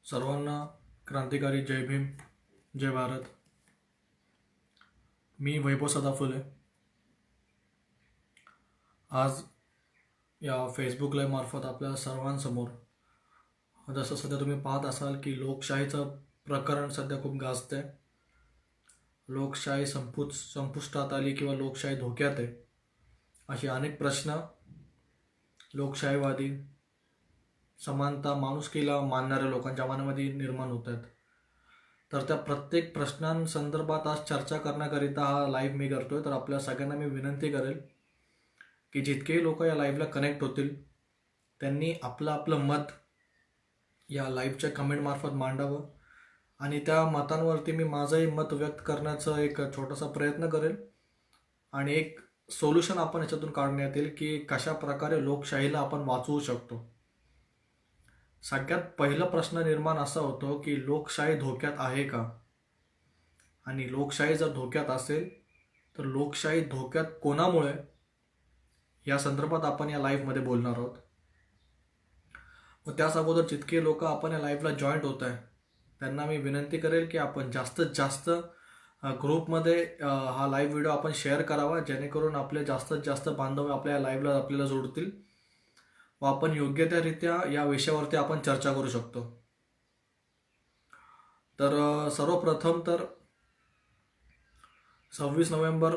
सर्वांना क्रांतिकारी जय भीम, जय भारत. मी वैभव सदाफुले. आज या फेसबुक लाईव्ह मार्फत आपल्या सर्वांसमोर, जसं सध्या तुम्ही पाहत असाल की लोकशाहीचं प्रकरण सध्या खूप गाजतंय. लोकशाही संपुष्टात आली किंवा लोकशाही धोक्यात आहे, असे अनेक प्रश्न लोकशाहीवादी, समानता, माणुसकीला मानणाऱ्या लोकांच्या मनामध्ये निर्माण होत आहेत. तर त्या प्रत्येक प्रश्नांसंदर्भात आज चर्चा करण्याकरिता हा लाईव्ह मी करतोय. तर आपल्या सगळ्यांना मी विनंती करेल की जितकेही लोक या लाईव्हला कनेक्ट होतील त्यांनी आपलं आपलं मत या लाईव्हच्या कमेंट मार्फत मांडावं आणि त्या मतांवरती मी माझंही मत व्यक्त करण्याचा एक छोटासा प्रयत्न करेल आणि एक सोल्युशन आपण याच्यातून काढण्यात येईल की कशा प्रकारे लोकशाहीला आपण वाचवू शकतो. सगळ्यात पहिला प्रश्न निर्माण असा होतो की लोकशाही धोक्यात आहे का, आणि लोकशाही जर धोक्यात असेल तर लोकशाही धोक्यात कोणामुळे, या संदर्भात आपण या लाईव्हमध्ये बोलणार आहोत. व त्याच अगोदर जितके लोक आपण या लाईव्हला जॉईंट होत आहे त्यांना मी विनंती करेल की आपण जास्तीत जास्त ग्रुपमध्ये हा लाईव्ह व्हिडिओ आपण शेअर करावा, जेणेकरून आपले जास्तीत जास्त बांधव आपल्या लाईव्हला आपल्याला जोडतील व आपण योग्य त्यारीत्या या विषयावरती आपण चर्चा करू शकतो. तर सर्वप्रथम तर 26 नोव्हेंबर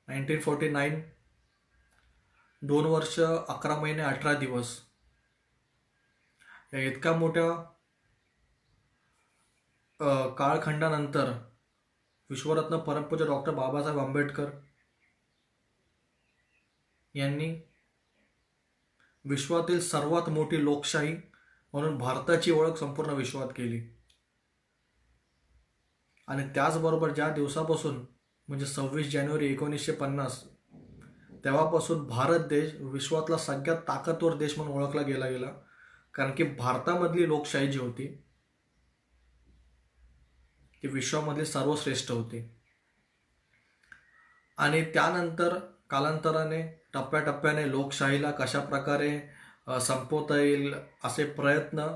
1949, 2 वर्ष 11 महिने 18 दिवस, या इतक्या मोठ्या काळखंडानंतर विश्वरत्न परमपूज्य डॉक्टर बाबासाहेब आंबेडकर यांनी विश्वातील सर्वात मोठी लोकशाही म्हणून भारताची ओळख संपूर्ण विश्वात केली. आणि त्याचबरोबर ज्या दिवसापासून म्हणजे 26 जानेवारी 1950 तेव्हापासून भारत देश विश्वातला सगळ्यात ताकदवर देश म्हणून ओळखला गेला, कारण की भारतामधली लोकशाही जी होती ती विश्वामधली सर्वश्रेष्ठ होती. आणि त्यानंतर कालांतराने टप्प्याटप्प्याने लोकशाहीला कशा प्रकारे संपवता येईल असे प्रयत्न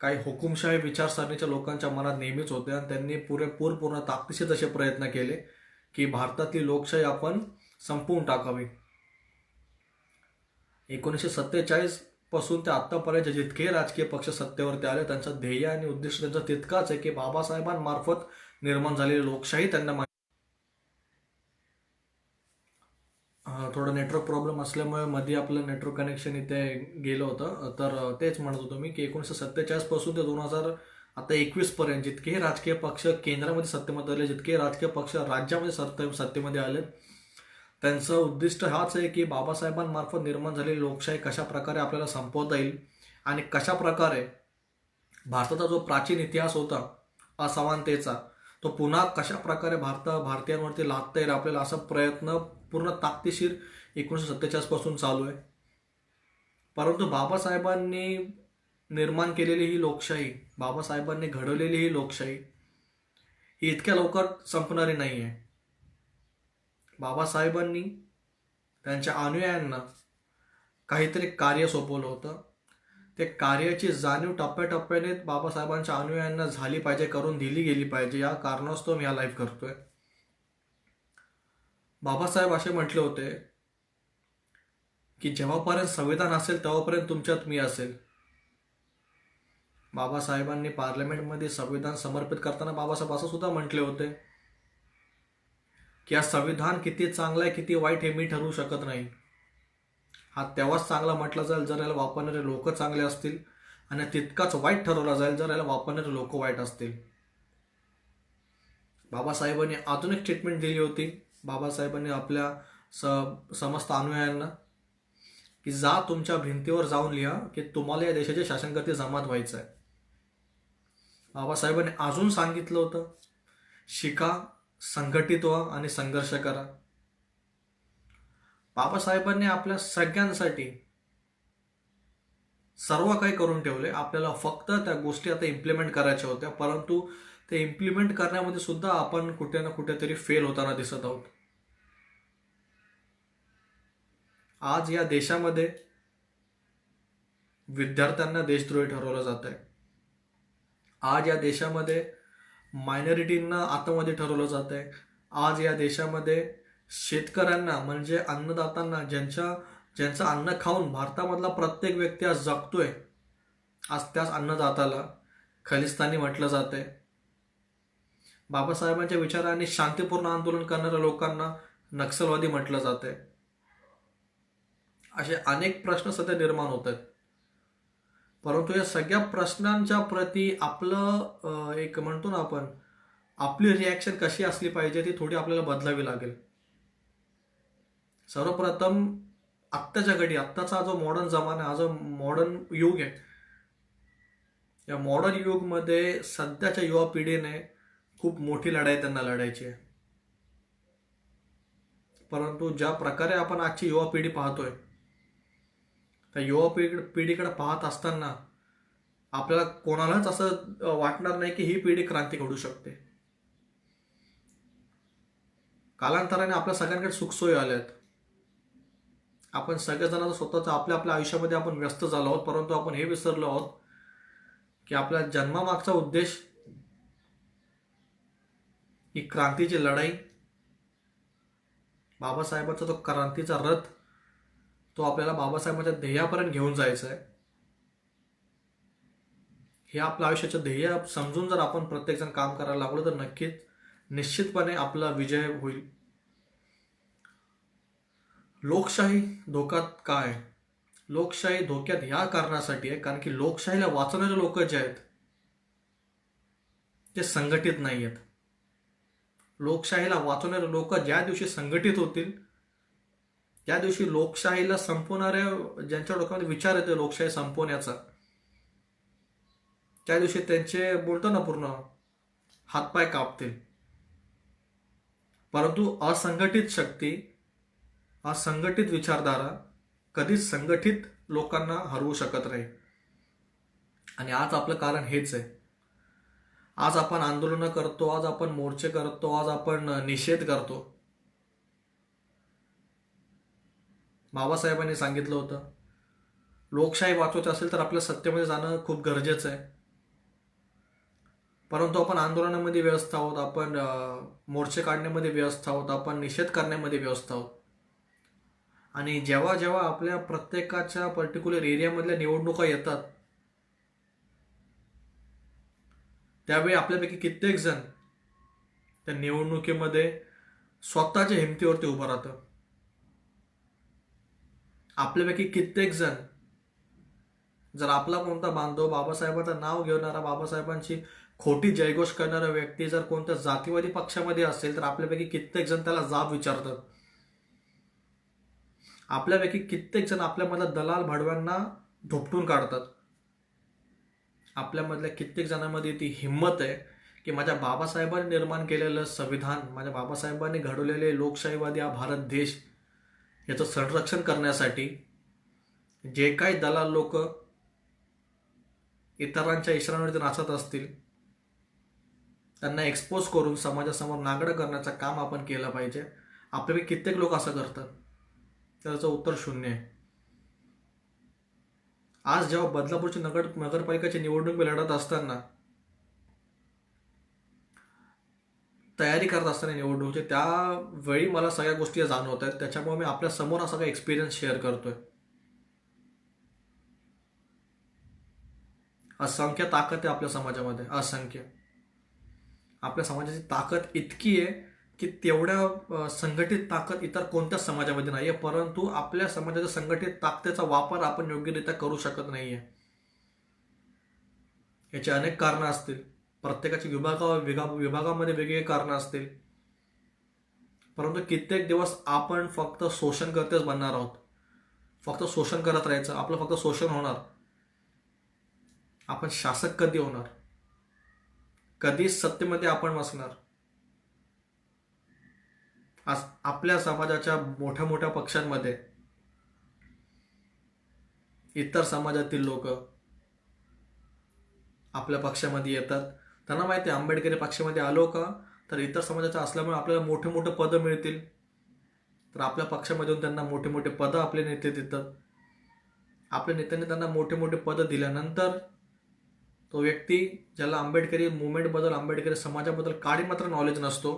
काही हुकुमशाही विचारसरणीच्या लोकांच्या मनात नेहमीच होते आणि त्यांनी पूर्ण ताकदीचे तसे प्रयत्न केले की भारतातली लोकशाही आपण संपवून टाकावी. 1947 पासून ते आतापर्यंत जितके राजकीय पक्ष सत्तेवरती आले त्यांचं ध्येय आणि उद्दिष्ट त्यांचं तितकाच आहे की बाबासाहेबांमार्फत निर्माण झालेली लोकशाही त्यांना थोडं नेटवर्क प्रॉब्लेम असल्यामुळे मध्ये आपलं नेटवर्क कनेक्शन इथे गेलं होतं. तर तेच म्हणत होतो मी की 1947 पासून ते 2021 पर्यंत जितकेही राजकीय पक्ष केंद्रामध्ये सत्तेमध्ये आले, जितके राजकीय पक्ष राज्यामध्ये सत्तेमध्ये आले, त्यांचं उद्दिष्ट हाच आहे की बाबासाहेबांमार्फत निर्माण झालेली लोकशाही कशा प्रकारे आपल्याला संपवता येईल आणि कशा प्रकारे भारताचा जो प्राचीन इतिहास होता असमानतेचा तो पुन्हा कशा प्रकारे भारतीयांवरती लादता येईल आपल्याला, असा प्रयत्न पूर्ण ताकदीशीर 1947 पासून चालू आहे. परंतु बाबासाहेबांनी निर्माण केलेली ही लोकशाही, बाबासाहेबांनी घडवलेली ही लोकशाही ही इतक्या लवकर संपणारी नाही आहे. बाबासाहेबांनी त्यांच्या अनुयायांना काहीतरी कार्य सोपवलं होतं. ते कार्याची जाणीव टप्प्याटप्प्याने बाबासाहेबांच्या अनुयायांना झाली पाहिजे, करून दिली गेली पाहिजे. या कारणास्तव मी हा लाईव्ह करतोय. बाबासाहेब असे म्हटले होते की जेव्हापर्यंत संविधान असेल तेव्हापर्यंत तुमच्यात मी असेल. बाबासाहेबांनी पार्लमेंटमध्ये संविधान समर्पित करताना बाबासाहेब असं सुद्धा म्हटले होते की हा संविधान किती चांगलं आहे किती वाईट हे मी ठरवू शकत नाही. हा तेव्हाच चांगला म्हटला जाईल जर याला वापरणारे लोक चांगले असतील, आणि तितकाच वाईट ठरवला जाईल जर याला वापरणारे लोक वाईट असतील. बाबासाहेबांनी अजून एक स्टेटमेंट दिली होती. बाबासाहेबांनी आपल्या समस्त अनुयायांना की जा तुमच्या भिंतीवर जाऊन लिहा की तुम्हाला या देशाचे शासनकर्ते जमात व्हायचं आहे. बाबासाहेबांनी अजून सांगितलं होतं शिका, संघटित व्हा आणि संघर्ष करा. बाबासाहेबांनी आपल्या सगळ्यांसाठी सर्व काही करून ठेवले. आपल्याला फक्त त्या गोष्टी आता इम्प्लिमेंट करायच्या होत्या, परंतु ते इम्प्लिमेंट करण्यामध्ये सुद्धा आपण कुठे ना कुठेतरी फेल होताना दिसत आहोत. आज या देशामध्ये विद्यार्थ्यांना देशद्रोही ठरवलं जात आहे. आज या देशामध्ये मायनॉरिटींना आतमध्ये ठरवलं जात आहे. आज या देशामध्ये शेतकऱ्यांना म्हणजे अन्नदात्यांना, ज्यांचं अन्न खाऊन भारतामधला प्रत्येक व्यक्ती आज जगतोय, आज त्याच अन्नदात्याला खलिस्तानी म्हटलं जात आहे. बाबासाहेबांच्या विचारांनी शांतीपूर्ण आंदोलन करणाऱ्या लोकांना नक्षलवादी म्हटलं जात आहे. असे अनेक प्रश्न सध्या निर्माण होत आहेत. परंतु या सगळ्या प्रश्नांच्या प्रती आपलं एक म्हणतो ना आपण, आपली रिॲक्शन कशी असली पाहिजे ती थोडी आपल्याला बदलावी लागेल. सर्वप्रथम आत्ताच्या घडी, आत्ताचा जो मॉडर्न जमाना, हा जो मॉडर्न युग आहे, या मॉडर्न युगमध्ये सध्याच्या युवा पिढीने खूप मोठी लढाई त्यांना लढायची आहे. परंतु ज्या प्रकारे आपण आजची युवा पिढी पाहतोय, त्या युवा पिढीकडे पाहत असताना आपल्याला कोणालाच असं वाटणार नाही की ही पिढी क्रांती घडू शकते. कालांतराने आपल्या सगळ्यांकडे सुखसोयी आल्यात. आपण सगळेजण स्वतःच्या आपल्या आपल्या आयुष्यामध्ये आपण व्यस्त झालो आहोत, परंतु आपण हे विसरलो आहोत की आपल्या जन्मामागचा उद्देश ही क्रांतीची लढाई, बाबासाहेबांचा तो क्रांतीचा रथ, तो आपल्याला बाबासाहेबांच्या ध्येयापर्यंत घेऊन जायचा आहे. हे आपलं आयुष्याचं ध्येय समजून जर आपण प्रत्येकजण काम करायला लागलो तर नक्कीच निश्चितपणे आपला विजय होईल. लोकशाही धोक्यात काय? लोकशाही धोक्यात ह्या कारणासाठी आहे कारण की लोकशाहीला वाचवणारे लोक जे आहेत ते संघटित नाही आहेत. लोकशाहीला वाचवणारे लोक ज्या दिवशी संघटित होतील, त्या दिवशी लोकशाहीला संपवणाऱ्या, ज्यांच्या डोक्यामध्ये विचार येते लोकशाही संपवण्याचा, त्या दिवशी त्यांचे बोलतो ना पूर्ण हातपाय कापतील. परंतु असंघटित शक्ती, असंघटित विचारधारा कधीच संघटित लोकांना हरवू शकत नाही. आणि आज आपलं कारण हेच आहे. आज आपण आंदोलनं करतो, आज आपण मोर्चे करतो, आज आपण निषेध करतो. बाबासाहेबांनी सांगितलं होतं, लोकशाही वाचवायची असेल तर आपल्या सत्तेमध्ये जाणं खूप गरजेचं आहे. परंतु आपण आंदोलनामध्ये व्यस्त आहोत, आपण मोर्चे काढण्यामध्ये व्यस्त आहोत, आपण निषेध करण्यामध्ये व्यस्त आहोत. आणि जेव्हा जेव्हा आपल्या प्रत्येकाच्या पर्टिक्युलर एरियामधल्या निवडणुका येतात, त्यावेळी आपल्यापैकी कित्येक जण त्या निवडणुकीमध्ये स्वतःच्या हिमतीवरती उभं राहतं. आपल्यापैकी कित्येक जण, जर आपला कोणता बांधव बाबासाहेबांचं नाव घेणारा, बाबासाहेबांची खोटी जयघोष करणारा व्यक्ती जर कोणत्या जातीवादी पक्षामध्ये असेल तर आपल्यापैकी कित्येक जण त्याला जाब विचारतात. आपल्यापैकी कित्येक जण आपल्यामधल्या दलाल भाडव्यांना धोपटून काढतात. आपल्यामधल्या कित्येक जणांमध्ये ती हिंमत आहे की माझ्या बाबासाहेबांनी निर्माण केलेलं संविधान, माझ्या बाबासाहेबांनी घडवलेले लोकशाहीवादी हा भारत देश, याचं संरक्षण करण्यासाठी जे काही दलाल लोक इतरांच्या इशाऱ्यांवरती नाचत असतील त्यांना एक्सपोज करून समाजासमोर नागडं करण्याचं काम आपण केलं पाहिजे. आपल्यापैकी कित्येक लोक असं करतात? त्याचं उत्तर शून्य आहे. आज जेव्हा बदलापूरची नगरपालिकेची निवडणूक लढत असताना, तयारी करत असताना निवडणुकीची, त्यावेळी मला सगळ्या गोष्टी जाणवत आहेत. त्याच्यामुळे मी आपल्या समोर हा सगळा एक्सपिरियन्स शेअर करतोय. असंख्य ताकद आहे आपल्या समाजामध्ये, असंख्य. आपल्या समाजाची ताकद इतकी आहे की तेवढ्या संघटित ताकद इतर कोणत्याच समाजामध्ये नाही आहे. परंतु आपल्या समाजाच्या संघटित ताकदीचा वापर आपण योग्यरित्या करू शकत नाही आहे. याची अनेक कारणं असतील, प्रत्येकाची विभागामध्ये वेगवेगळी कारणं असतील. परंतु कित्येक दिवस आपण फक्त शोषणकर्तेच बनणार आहोत. फक्त शोषण करत राहायचं, आपलं फक्त शोषण होणार. आपण शासक कधी होणार? कधीच सत्तेमध्ये आपण बसणार. आज आपल्या समाजाच्या मोठ्या मोठ्या पक्षांमध्ये इतर समाजातील लोक आपल्या पक्षामध्ये येतात. त्यांना माहिती आहे आंबेडकरी पक्षामध्ये आलो का तर इतर समाजाचा असल्यामुळे आपल्याला मोठे मोठे पदं मिळतील. तर आपल्या पक्षामधून त्यांना मोठे मोठे पदं आपले नेते देतात. आपल्या नेत्यांनी त्यांना मोठे मोठे पदं दिल्यानंतर तो व्यक्ती, ज्याला आंबेडकरी मुवमेंटबद्दल, आंबेडकरी समाजाबद्दल काडी मात्र नॉलेज नसतो,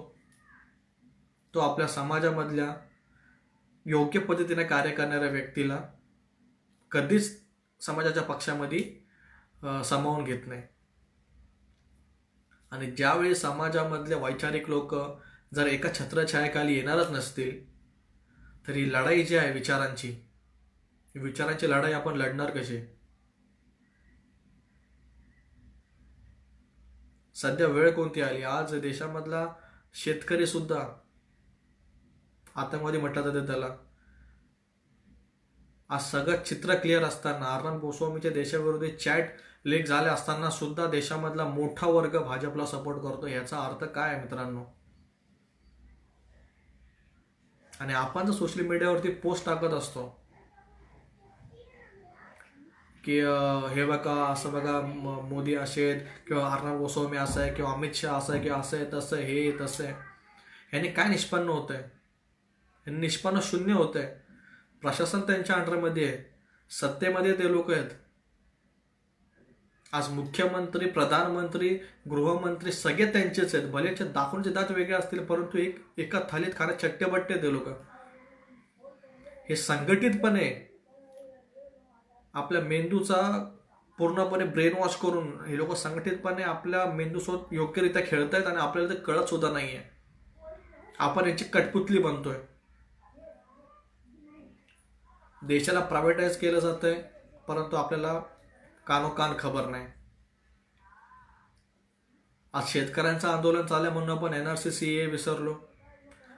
तो आपल्या समाजामधल्या योग्य पद्धतीने कार्य करणाऱ्या व्यक्तीला कधीच समाजाच्या पक्षामध्ये सामावून घेत नाही. आणि ज्यावेळी समाजामधले वैचारिक लोक जर एका छत्रछायाखाली येणारच नसतील, तर ही लढाई जी आहे विचारांची लढाई आपण लढणार कशी? सध्या वेळ कोणती आली? आज देशामधला शेतकरी सुद्धा, आतंकवादी म्हटलं जातं त्याला, आज सगळं चित्र क्लिअर असताना, अर्णब गोस्वामीच्या देशाविरोधी चॅट लीक झाले असताना सुद्धा देशामधला मोठा वर्ग भाजपला सपोर्ट करतो. याचा अर्थ काय आहे मित्रांनो? आणि आपण जर सोशल मीडियावरती पोस्ट टाकत असतो की हे बघा, असं बघा, मोदी असे आहेत, किंवा अर्णब गोस्वामी असं आहे, किंवा अमित शहा असं आहे, किंवा असं आहे, तसं आहे, हे तसं आहे, यांनी काय निष्पन्न होत आहे? निष्पन्न शून्य होत आहे. प्रशासन त्यांच्या अंडरमध्ये आहे, सत्तेमध्ये ते लोक आहेत. आज मुख्यमंत्री, प्रधानमंत्री, गृहमंत्री सगळे त्यांचेच आहेत. भले दाखवूनचे दात वेगळे असतील, परंतु एका थालीत खाण्यात चट्टेबट्टे ते लोक. हे संघटितपणे आपल्या मेंदूचा पूर्णपणे ब्रेन वॉश करून हे लोक संघटितपणे आपल्या मेंदूसोबत योग्यरित्या खेळत आहेत, आणि आपल्याला ते कळत सुद्धा नाहीये. आपण याची कठपुतली बनतोय. देशाला प्रायव्हेटाईज केलं जातंय, परंतु आपल्याला कानोकान खबर नाही. आज शेतकऱ्यांचं आंदोलन चाललंय म्हणून आपण NRC CAA विसरलो.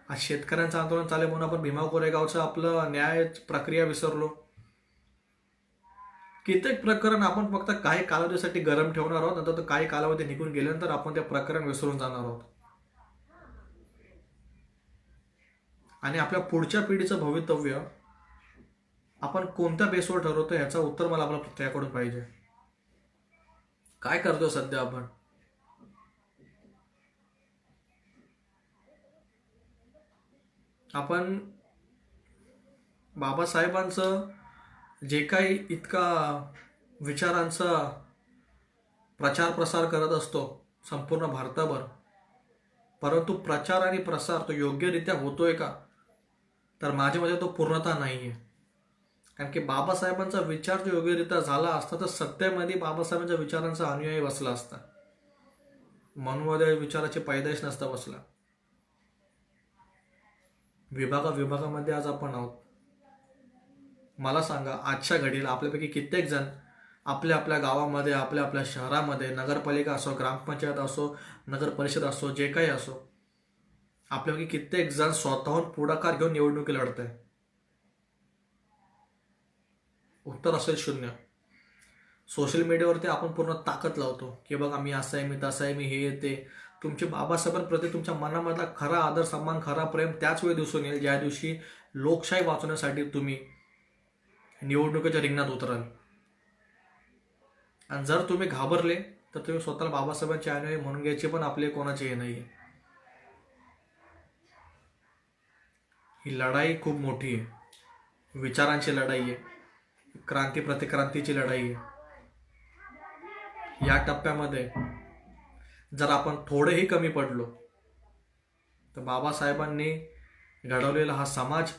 आज शेतकऱ्यांचं आंदोलन चाललंय म्हणून आपण भीमा कोरेगावचं आपलं न्याय प्रक्रिया विसरलो. कित्येक प्रकरण आपण फक्त काही कालावधीसाठी गरम ठेवणार आहोत, नंतर काही कालावधी निघून गेल्यानंतर आपण ते प्रकरण विसरून जाणार आहोत. आणि आपल्या पुढच्या पिढीचं भवितव्य आपण कोणत्या बेसवर ठरवतो ह्याचं उत्तर मला आपल्या प्रत्येकाकडून पाहिजे. काय करतो सध्या आपण? आपण बाबासाहेबांचं जे काही इतका विचारांचा प्रचार प्रसार करत असतो संपूर्ण भारताभर, परंतु प्रचार आणि प्रसार तो योग्यरित्या होतोय का? तर माझ्या मते तो पूर्णतः नाही आहे. कारण की बाबासाहेबांचा विचार जो योग्यरित्या झाला असता तर सत्तेमध्ये बाबासाहेबांच्या विचारांचा अनुयायी बसला असता, मनोदय विचाराची पैदाइश नसता बसला. विभागामध्ये आज आपण आहोत. मला सांगा, आजच्या घडीला आपल्यापैकी कित्येक जण आपल्या आपल्या गावामध्ये, आपल्या आपल्या शहरामध्ये, नगरपालिका असो, ग्रामपंचायत असो, नगर परिषद असो, जे काही असो, आपल्यापैकी कित्येक जण स्वतःहून पुढाकार घेऊन निवडणुकी लढत आहे? उत्तर असेल शून्य. सोशल मीडियावरती आपण पूर्ण ताकद लावतो की बघा मी असं आहे, मी तसं आहे, मी हे येते. तुमचे बाबासाहेबांप्रती तुमच्या मनामधला खरा आदर, सन्मान, खरा प्रेम त्याच वेळी दिसून येईल ज्या दिवशी लोकशाही वाचवण्यासाठी तुम्ही निवडणुकीच्या रिंगणात उतराल. आणि जर तुम्ही घाबरले तर तुम्ही स्वतःला बाबासाहेबांचे अनुयायी म्हणून घ्यायचे पण आपले कोणाचे हे नाहीये. ही लढाई खूप मोठी आहे. विचारांची लढाई आहे, क्रांती प्रतिक्रांतीची लढाई आहे. या टप्प्यामध्ये जर आपण थोडेही कमी पडलो तर बाबासाहेबांनी घडवलेला हा समाज,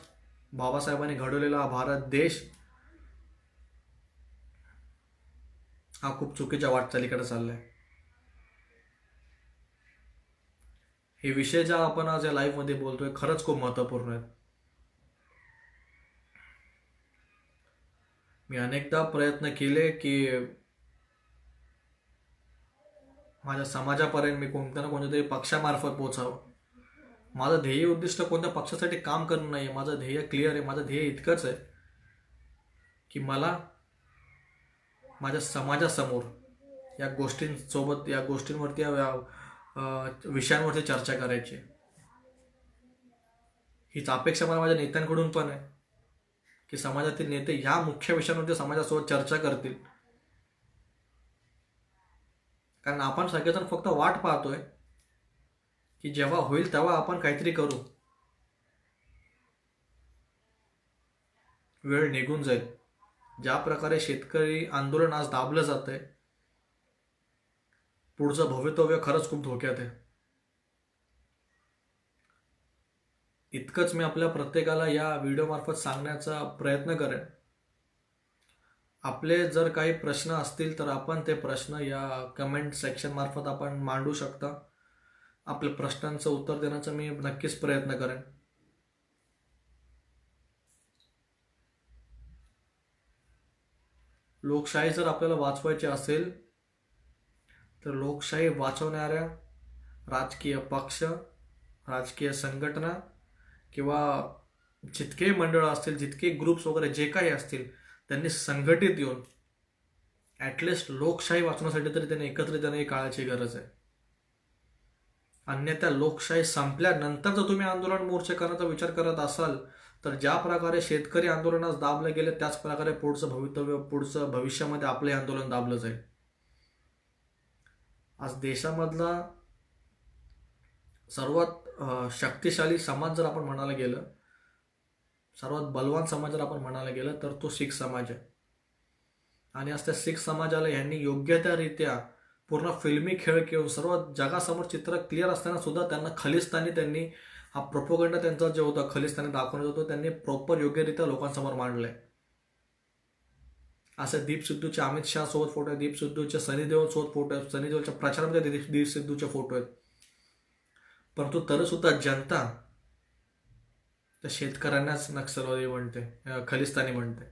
बाबासाहेबांनी घडवलेला हा भारत देश हा खूप चुकीच्या वाटचालीकडे चाललाय. हे विषय ज्या आपण आज या लाईव्ह मध्ये बोलतोय खरंच खूप महत्त्वपूर्ण आहेत. मी अनेकदा प्रयत्न केले की माझ्या समाजापर्यंत मी कोणत्या ना कोणत्या तरी पक्षामार्फत पोहोचावं. माझं ध्येय उद्दिष्ट कोणत्या पक्षासाठी काम करणं नाही. माझं ध्येय क्लिअर आहे. माझं ध्येय इतकंच आहे की मला माझ्या समाजासमोर या गोष्टींसोबत, या गोष्टींवरती, या विषयांवरती चर्चा करायची. हीच अपेक्षा मला माझ्या नेत्यांकडून पण आहे की समाजातील नेते ह्या मुख्य विषयांवरती समाजासोबत चर्चा करतील. कारण आपण सगळेजण फक्त वाट पाहतोय की जेव्हा होईल तेव्हा आपण काहीतरी करू. वेळ निघून जाईल. ज्या प्रकारे शेतकरी आंदोलन आज दाबलं जात आहे, पुढचं भवितव्य खरंच खूप धोक्यात आहे. इतकंच मी आपल्या प्रत्येकाला या व्हिडिओमार्फत सांगण्याचा प्रयत्न करेन. आपले जर काही प्रश्न असतील तर आपण ते प्रश्न या कमेंट सेक्शन मार्फत आपण मांडू शकता. आपल्या प्रश्नांचं उत्तर देण्याचा मी नक्कीच प्रयत्न करेन. लोकशाही जर आपल्याला वाचवायची असेल तर लोकशाही वाचवणाऱ्या राजकीय पक्ष, राजकीय संघटना किंवा जितके मंडळ असतील, जितके ग्रुप्स वगैरे जे काही असतील, त्यांनी संघटित येऊन ॲटलिस्ट लोकशाही वाचवण्यासाठी तरी त्यांनी एकत्रितपणे काळाची गरज आहे. अन्यथा लोकशाही संपल्यानंतर जर तुम्ही आंदोलन मोर्चे करण्याचा विचार करत असाल तर ज्या प्रकारे शेतकरी आंदोलनास दाबले गेले त्याच प्रकारे पुढचं भविष्यामध्ये आपले आंदोलन दाबलं जाईल. आज देशामधला सर्वात शक्तिशाली समाज जर आपण म्हणायला गेलं, सर्वात बलवान समाज जर आपण म्हणायला गेलं तर तो शीख समाज आहे. आणि आज त्या शीख समाजाला यांनी योग्य त्या रीत्या पूर्ण फिल्मी खेळ खेळून सर्व जगासमोर चित्र क्लिअर असताना सुद्धा त्यांना त्यांनी हा प्रोपोगंडा त्यांचा जो होता खलिस्तानी दाखवण्यात होतो त्यांनी प्रॉपर योग्यरित्या लोकांसमोर मांडलंय. असे दीप सिद्धूचे अमित शहा सोबत फोटो आहेत, दीप सिद्धूचे सनी देओल सोबत फोटो आहेत, सनी देओलच्या प्रचारामध्ये दीप सिद्धूचे फोटो आहेत. परंतु तरी सुद्धा जनता त्या शेतकऱ्यांनाच नक्षलवादी म्हणते, खलिस्तानी म्हणते.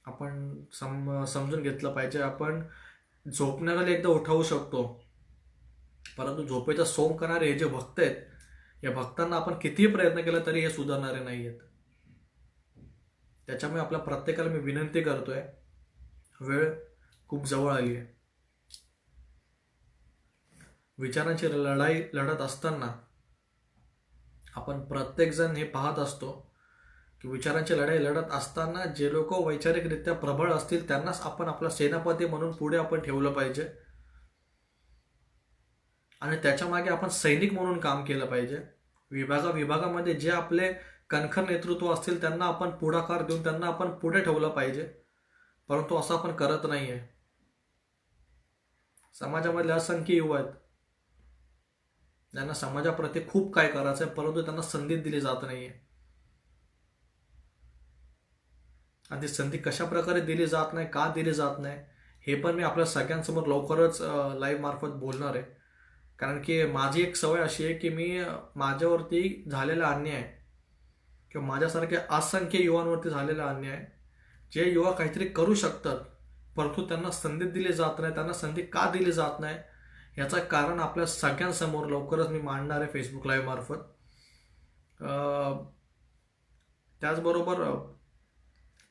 आपण समजून घेतलं पाहिजे. आपण झोपणाऱ्याला एकदा उठवू शकतो, परंतु झोपेचा सोंग करणारे हे जे भक्त आहेत, या भक्तांना आपण कितीही प्रयत्न केला तरी हे सुधारणारे नाही आहेत. त्याच्यामुळे आपल्या प्रत्येकाला मी विनंती करतोय, वेळ खूप जवळ आली आहे. विचारांची लढाई लढत असताना आपण प्रत्येकजण हे पाहत असतो की विचारांची लढाई लढत असताना जे लोक वैचारिकरित्या प्रबळ असतील त्यांनाच आपण आपला सेनापती म्हणून पुढे आपण ठेवलं पाहिजे आणि त्याच्या मागे आपण सैनिक म्हणून काम केलं पाहिजे. विभागामध्ये जे आपले कणखर नेतृत्व असतील त्यांना आपण पुढाकार देऊन त्यांना आपण पुढे ठेवलं पाहिजे. परंतु असं आपण करत नाहीये. समाजामधले असंख्य युवा आहेत ज्यांना समाजाप्रती खूप काय करायचं आहे, परंतु त्यांना संधी दिली जात नाहीये. आणि ती संधी कशा प्रकारे दिली जात नाही, का दिली जात नाही, हे पण मी आपल्या सगळ्यांसमोर लवकरच लाईव्ह मार्फत बोलणार आहे. कारण की माझी एक सवय अशी आहे की मी माझ्यावरती झालेला अन्याय किंवा माझ्यासारख्या असंख्य युवांवरती झालेला अन्याय, जे युवा काहीतरी करू शकतात परंतु त्यांना संधी दिली जात नाही, त्यांना संधी का दिली जात नाही याचं कारण आपल्या सगळ्यांसमोर लवकरच मी मांडणार आहे फेसबुक लाईव्ह मार्फत. त्याचबरोबर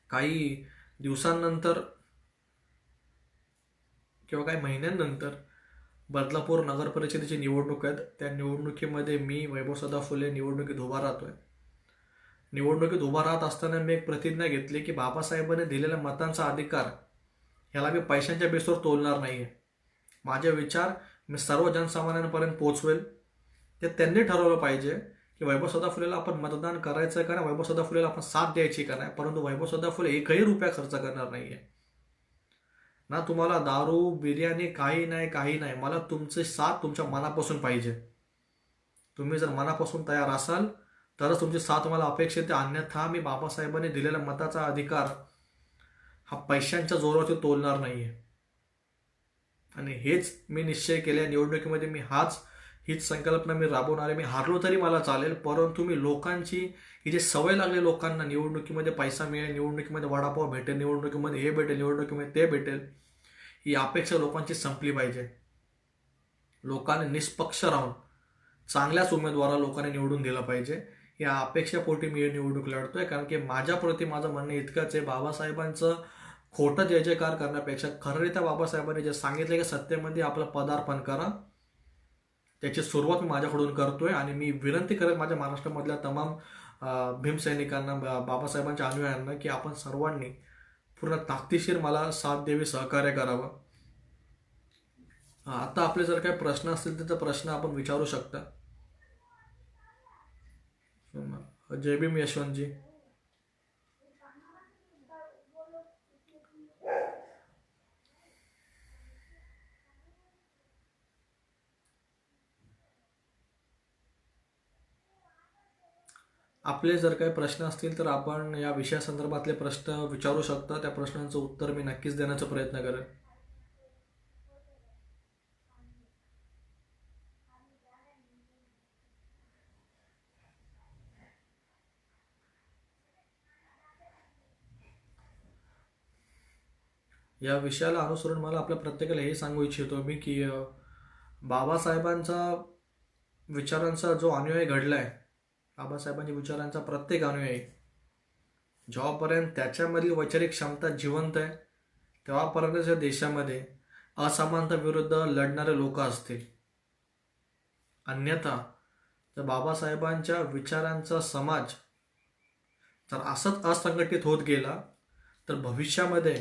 काही दिवसांनंतर किंवा काही महिन्यांनंतर बदलापूर नगर परिषदेची निवडणूक आहेत. त्या निवडणुकीमध्ये मी वैभव सदा फुले निवडणुकीत उभा राहतोय. निवडणुकीत उभा राहत असताना मी एक प्रतिज्ञा घेतली की बाबासाहेबांनी दिलेल्या मतांचा अधिकार ह्याला मी पैशांच्या बेसवर तोलणार नाहीये. माझे विचार मी सर्व जनसामान्यांपर्यंत पोहोचवेल. ते त्यांनी ठरवलं पाहिजे की वैभव सदा फुलेला आपण मतदान करायचं का नाही, वैभव सदा फुलेला आपण साथ द्यायची का नाही. परंतु वैभव सदा फुले एकही रुपया खर्च करणार नाहीये ना. तुम्हाला दारू बिर्याणी काही नाही, मला तुमची साथ तुमच्या मनापासून पाहिजे. तुम्ही जर मनापासून तयार असाल तरच तुमची साथ मला अपेक्षित आहे. अन्यथा मी बाबासाहेबांनी दिलेला मताचा अधिकार हा पैशांच्या जोरावरती तोलणार नाहीये. आणि हेच मी निश्चय केले निवडणुकीमध्ये. मी हीच संकल्पना मी राबवणार आहे. मी हारलो तरी मला चालेल, परंतु मी लोकांची ही जी सवय लागली लोकांना निवडणुकीमध्ये पैसा मिळेल, निवडणुकीमध्ये वडापाव भेटेल, निवडणुकीमध्ये हे भेटेल, निवडणुकीमध्ये ते भेटेल, ही अपेक्षा लोकांची संपली पाहिजे. लोकांनी निष्पक्ष राहून चांगल्याच उमेदवाराला लोकांनी निवडून दिलं पाहिजे. या अपेक्षापोटी मी ही निवडणूक लढतोय. कारण की माझ्याप्रती माझं म्हणणं इतकंच आहे, बाबासाहेबांचं खोटं जय जयकार करण्यापेक्षा खरंरित्या बाबासाहेबांनी जे सांगितलं की सत्तेमध्ये आपलं पदार्पण करा, त्याची सुरुवात मी माझ्याकडून करतोय. आणि मी विनंती करत माझ्या महाराष्ट्रामधल्या तमाम भीमसैनिकांना, बाबासाहेबांच्या अनुयायांना की आपण सर्वांनी पूर्ण ताकदीशीर मला साथ द्यावी, सहकार्य करावं. आता आपले जर काही प्रश्न असतील तर प्रश्न आपण विचारू शकता. जय भीम यशवंतजी. आपले जर काही प्रश्न असतील तर आपण या विषयासंदर्भातले प्रश्न विचारू शकता. त्या प्रश्नांचं उत्तर मी नक्कीच देण्याचा प्रयत्न करेन. या विषयाला अनुसरून मला आपल्या प्रत्येकाला हे सांगू इच्छितो मी की बाबासाहेबांचा विचारांचा जो अनुयायी घडलाय, बाबासाहेबांच्या विचारांचा प्रत्येक अनुयायी जेव्हापर्यंत त्याच्यामधील वैचारिक क्षमता जिवंत आहे तेव्हापर्यंत देशामध्ये असमानता विरुद्ध लढणारे लोक असतील. अन्यथा जर बाबासाहेबांच्या विचारांचा समाज जर असंच असंघटित होत गेला तर भविष्यामध्ये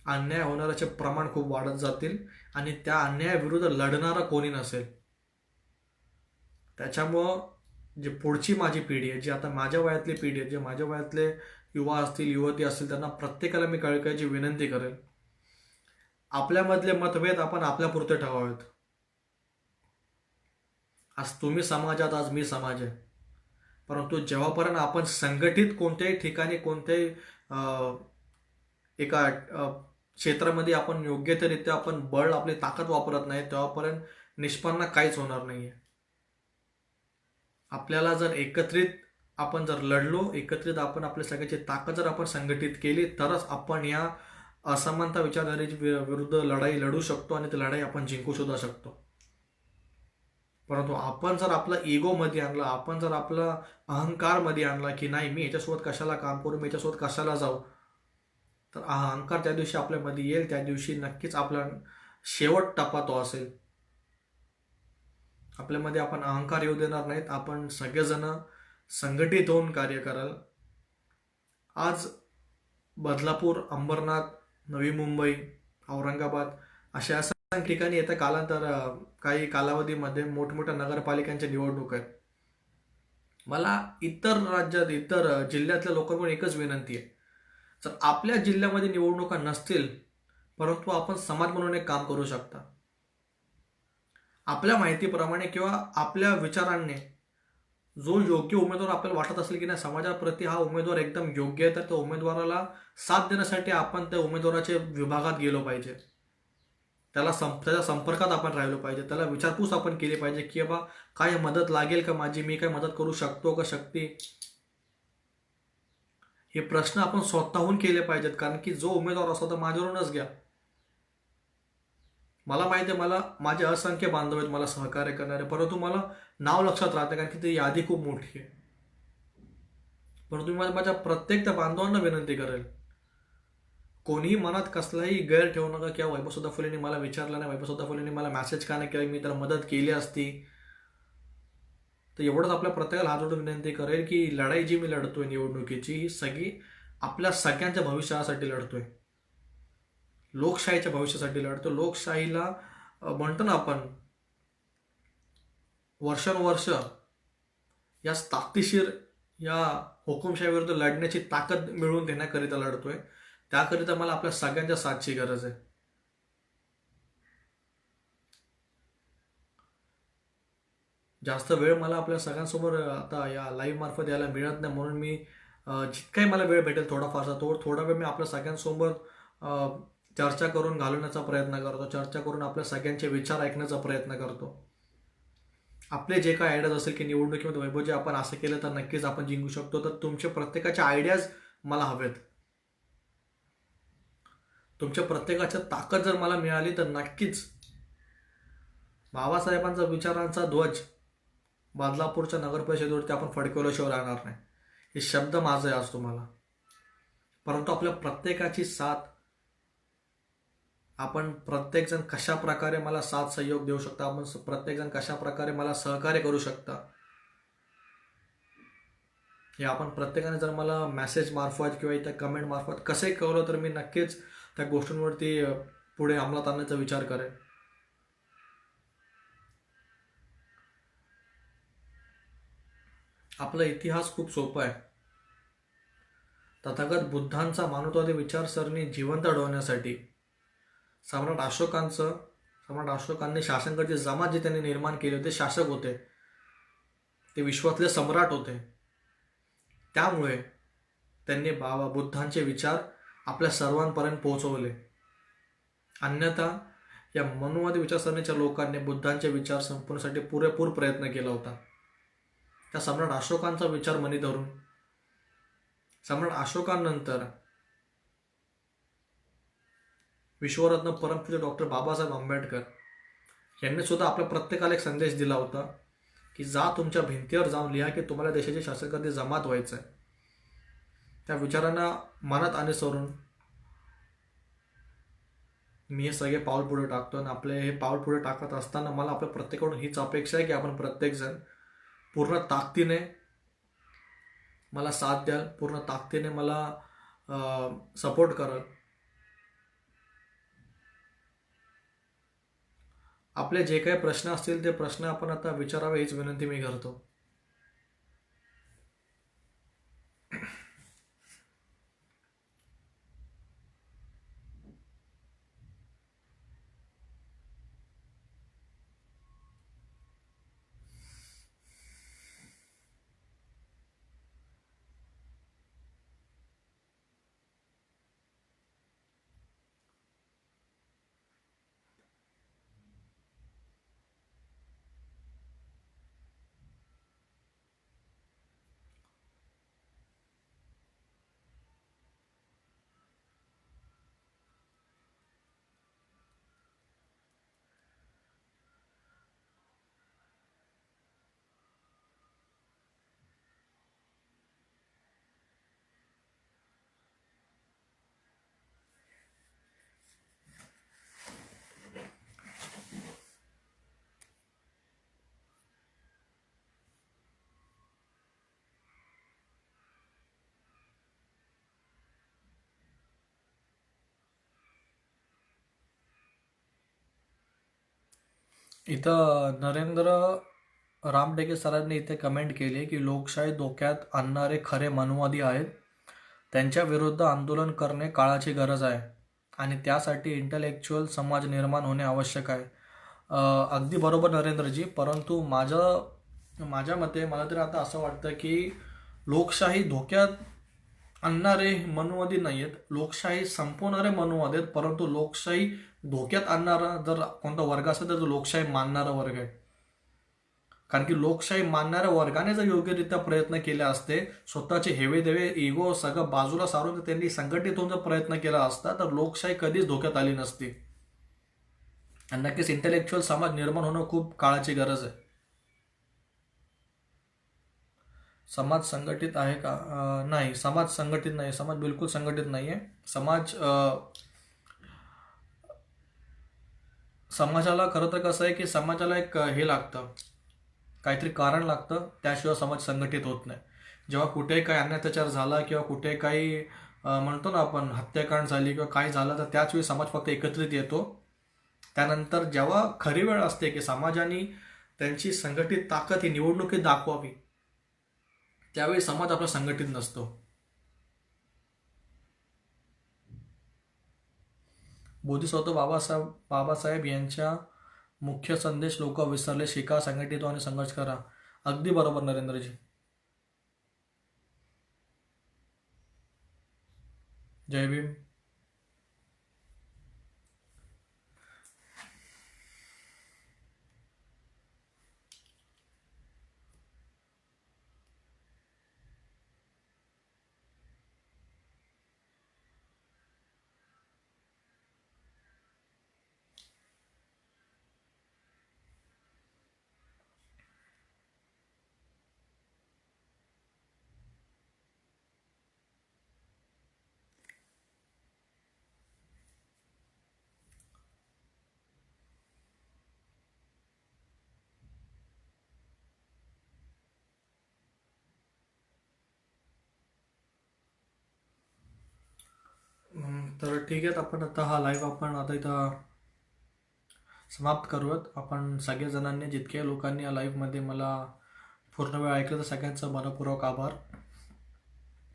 अन्याय होणाऱ्याचे प्रमाण खूप वाढत जातील आणि त्या अन्यायाविरुद्ध लढणारा कोणी नसेल. त्याच्यामुळं जे पुढची माझी पिढी आहे, जी आता माझ्या वयातली पिढी आहे, जे माझ्या वयातले युवा असतील, युवती असतील, त्यांना प्रत्येकाला मी कळकळीची विनंती करेल, आपल्यामधले मतभेद आपण आपल्यापुरते ठेवावेत. आज तुम्ही समाजात, आज मी समाज आहे, परंतु जेव्हापर्यंत आपण संघटित कोणत्याही ठिकाणी कोणत्याही एका क्षेत्रामध्ये आपण योग्यरित्या आपण बळ आपली ताकद वापरत नाही तेव्हापर्यंत निष्पन्न काहीच होणार नाहीये. आपल्याला जर एकत्रित आपण जर लढलो, एकत्रित आपण आपल्या सगळ्याची ताकद जर आपण संघटित केली तरच आपण या असमानता विचारधारेची विरुद्ध लढाई लढू शकतो आणि ती लढाई आपण जिंकू सुद्धा शकतो. परंतु आपण जर आपला इगो मध्ये आणला, आपण जर आपला अहंकार मध्ये आणला की नाही मी याच्यासोबत कशाला काम करू, मी याच्यासोबत कशाला जाऊ, तर अहंकार त्या दिवशी आपल्यामध्ये येईल, त्या दिवशी नक्कीच आपला शेवट टप्पा तो असेल. आपल्यामध्ये आपण अहंकार येऊ देणार नाहीत. आपण सगळेजण संघटित होऊन कार्य कराल. आज बदलापूर, अंबरनाथ, नवी मुंबई, औरंगाबाद अशा असंख्य ठिकाणी येत्या काही कालावधीमध्ये मोठमोठ्या नगरपालिकांच्या निवडणूक आहेत. मला इतर राज्यात, इतर जिल्ह्यातल्या लोकांकडून एकच विनंती आहे, जर आपल्या जिल्ह्यामध्ये निवडणुका नसतील परंतु आपण समाज म्हणून एक काम करू शकता. आपल्या माहितीप्रमाणे किंवा आपल्या विचारांनी जो योग्य उमेदवार आपल्याला वाटत असेल की नाही समाजाप्रती हा उमेदवार एकदम योग्य आहे, तर त्या उमेदवाराला साथ देण्यासाठी आपण त्या उमेदवाराच्या विभागात गेलो पाहिजे, त्याच्या संपर्कात आपण राहिलो पाहिजे, त्याला विचारपूस आपण केली पाहिजे की बाबा काय मदत लागेल का माझी, मी काय मदत करू शकतो का शक्ती, हे प्रश्न आपण स्वतःहून केले पाहिजेत. कारण की जो उमेदवार असतो तर माझ्यावरूनच घ्या. मला माहिती आहे, मला माझे असंख्य बांधव आहेत मला सहकार्य करणारे, परंतु मला नाव लक्षात राहते कारण की ती यादी खूप मोठी आहे. परंतु मी माझ्या प्रत्येक त्या बांधवांना विनंती करेल, कोणीही मनात कसलाही गैर ठेवू नका किंवा वैभवसुद्धा फुलेंनी मला विचारलं नाही, वैभवसुद्धा फुलेंनी मला मेसेज का नाही केला, मी त्याला मदत केली असती. तर एवढंच आपल्या प्रत्येकाला हात जोडून विनंती करेल की लढाई जी मी लढतोय निवडणुकीची, ही सगळी आपल्या सगळ्यांच्या भविष्यासाठी लढतोय, लोकशाहीच्या भविष्यासाठी लढतो. लोकशाहीला म्हणतो ना आपण वर्षानुवर्ष या ताकदीशीर या हुकुमशाहीविरुद्ध लढण्याची ताकद मिळवून देण्याकरिता लढतोय. त्याकरिता मला आपल्या सगळ्यांच्या साथची गरज आहे. जास्त वेळ मला आपल्या सगळ्यांसमोर आता या लाईव्ह मार्फत यायला मिळत नाही, म्हणून मी जितकाही मला वेळ भेटेल थोडाफारसा थोडा वेळ मी आपल्या सगळ्यांसोबत चर्चा करून घालवण्याचा प्रयत्न करतो, चर्चा करून आपल्या सगळ्यांचे विचार ऐकण्याचा प्रयत्न करतो. आपले जे काय आयडियाज असेल की निवडणुकीमध्ये वैभव जे आपण असं केलं तर नक्कीच आपण जिंकू शकतो, तर तुमचे प्रत्येकाचे आयडियाज मला हवेत. तुमच्या प्रत्येकाच्या ताकद जर मला मिळाली तर नक्कीच बाबासाहेबांचा विचारांचा ध्वज बदलापूरच्या नगरपरिषदेवरती आपण फडकवल्याशिवाय राहणार नाही. हे शब्द माझे आहे आज तुम्हाला. परंतु आपल्या प्रत्येकाची साथ, आपण प्रत्येकजण कशा प्रकारे मला साथ सहयोग देऊ शकता, आपण प्रत्येकजण कशा प्रकारे मला सहकार्य करू शकता, हे आपण प्रत्येकाने जर मला मेसेज मार्फत किंवा इथं कमेंट मार्फत कसे कळवलं तर मी नक्कीच त्या गोष्टींवरती पुढे अंमलात आणण्याचा विचार करेन. आपला इतिहास खूप सोपा आहे. तथागत बुद्धांचा मानवतावादी विचारसरणी जिवंत ठेवण्यासाठी सम्राट अशोकांनी शासनकर्ते जमात जे त्यांनी निर्माण केले होते, शासक होते, ते विश्वातले सम्राट होते. त्यामुळे त्यांनी बाबा बुद्धांचे विचार आपल्या सर्वांपर्यंत पोहोचवले. अन्यथा या मनुवादी विचारसरणीच्या लोकांनी बुद्धांचे विचार संपवण्यासाठी पुरेपूर प्रयत्न केला होता. त्या सम्राट अशोकांचा विचार मनी धरून सम्राट अशोकांनंतर विश्वरत्न परमपूज्य डॉक्टर बाबासाहेब आंबेडकर यांनी सुद्धा आपल्या प्रत्येकाला एक संदेश दिला होता की जा तुमच्या भिंतीवर जाऊन लिहा की तुम्हाला देशाचे शासनकर्ते जमात व्हायचं आहे. त्या विचारांना मनात अनुसरून मी हे सगळे पाऊल पुढे टाकतो. आणि आपले हे पाऊल पुढे टाकत असताना मला आपल्या प्रत्येकाकडून हीच अपेक्षा आहे की आपण प्रत्येकजण पूर्ण ताकदीने मला साथ द्याल, पूर्ण ताकदीने मला सपोर्ट कराल. आपले जे काही प्रश्न असतील ते प्रश्न आपण आता विचारावे हीच विनंती मी करतो. इथं नरेंद्र रामटेके सरांनी इथे कमेंट केली की लोकशाही धोक्यात आणणारे खरे मनुवादी आहेत, त्यांच्या विरुद्ध आंदोलन करणे काळाची गरज आहे आणि त्यासाठी इंटलेक्च्युअल समाज निर्माण होणे आवश्यक आहे. अगदी बरोबर नरेंद्रजी, परंतु माझ्या मते मला तरी आता असं वाटतं की लोकशाही धोक्यात आणणारे मनुवादी नाही आहेत, लोकशाही संपवणारे मनुवादी आहेत. परंतु लोकशाही धोक्यात आणणारा जर कोणता वर्ग असेल तर तो लोकशाही मानणारा वर्ग आहे. कारण की लोकशाही मानणाऱ्या वर्गाने जर योग्यरित्या प्रयत्न केले असते, स्वतःचे हेवेदेवे इगो सगळं बाजूला सारून जर त्यांनी संघटित होऊन जर प्रयत्न केला असता तर लोकशाही कधीच धोक्यात आली नसती. आणि नक्कीच इंटेलेक्च्युअल समाज निर्माण होणं खूप काळाची गरज आहे. समाज संघटित आहे का? नाही, समाज संघटित नाही. समाज बिलकुल संघटित नाही आहे. समाजाला खरं तर कसं आहे की समाजाला एक हे लागतं, काहीतरी कारण लागतं, त्याशिवाय समाज संघटित होत नाही. जेव्हा कुठेही काही अन्याचार झाला किंवा कुठे काही म्हणतो ना आपण हत्याकांड झाली किंवा काय झालं तर त्याच वेळी समाज फक्त एकत्रित येतो. त्यानंतर जेव्हा खरी वेळ असते की समाजाने त्यांची संघटित ताकद ही निवडणुकीत दाखवावी, त्यावेळी समाज आपला संघटित नसतो. बोधिसत्व बाबासाहेब यांच्या मुख्य संदेश लोक विसरले, शिका, संघटित आणि संघर्ष करा. अगदी बरोबर नरेंद्रजी. जय भीम. तर ठीक आहे, आपण आता हा लाईव्ह आपण आता इथं समाप्त करूयात. आपण सगळ्या जितक्या लोकांनी या लाईव्हमध्ये मला पूर्ण वेळ ऐकलं तर सगळ्यांचा मनपूर्वक आभार.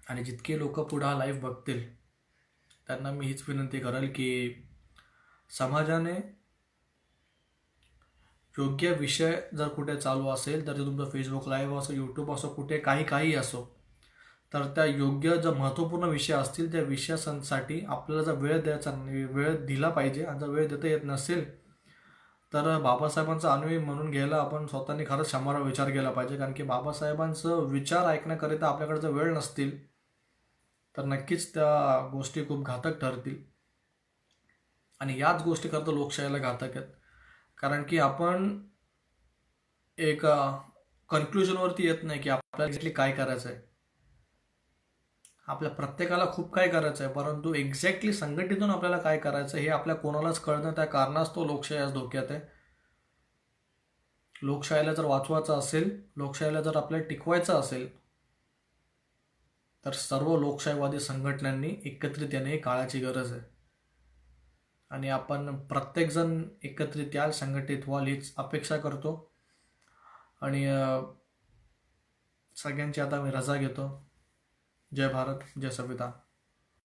आणि जितके लोक पुढे हा लाईव्ह बघतील त्यांना मी हीच विनंती करेल की समाजाने योग्य विषय जर कुठे चालू असेल तर ते तुमचं फेसबुक लाईव्ह असो, यूट्यूब असो, कुठे काही असो, तर त्या योग्य जर महत्त्वपूर्ण विषय असतील त्या विषयासाठी आपल्याला जर वेळ द्यायचा वेळ दिला पाहिजे. आणि जर वेळ देता येत नसेल तर बाबासाहेबांचा अनुयायी म्हणून घ्यायला आपण स्वतःनी खरंच 100 विचार केला पाहिजे. कारण की बाबासाहेबांचं विचार ऐकण्याकरिता आपल्याकडे जर वेळ नसतील तर नक्कीच त्या गोष्टी खूप घातक ठरतील. आणि याच गोष्टी करता लोकशाहीला घातक आहेत. कारण की आपण एक कन्क्लुजनवरती येत नाही की आपल्याला एक्झॅक्टली काय करायचं आहे. आपल्या प्रत्येकाला खूप काय करायचं आहे, परंतु एक्झॅक्टली संघटितून आपल्याला काय करायचं हे आपल्या कोणालाच कळणं. त्या कारणास्तव लोकशाही आज धोक्यात आहे. लोकशाहीला जर वाचवायचं असेल, लोकशाहीला जर आपल्याला टिकवायचं असेल तर सर्व लोकशाहीवादी संघटनांनी एकत्रित येणे ही काळाची गरज आहे. आणि आपण प्रत्येकजण एकत्रित याल, संघटित व्हाल हीच अपेक्षा करतो. आणि सगळ्यांची आता मी रजा घेतो. जय भारत, जय संविधान.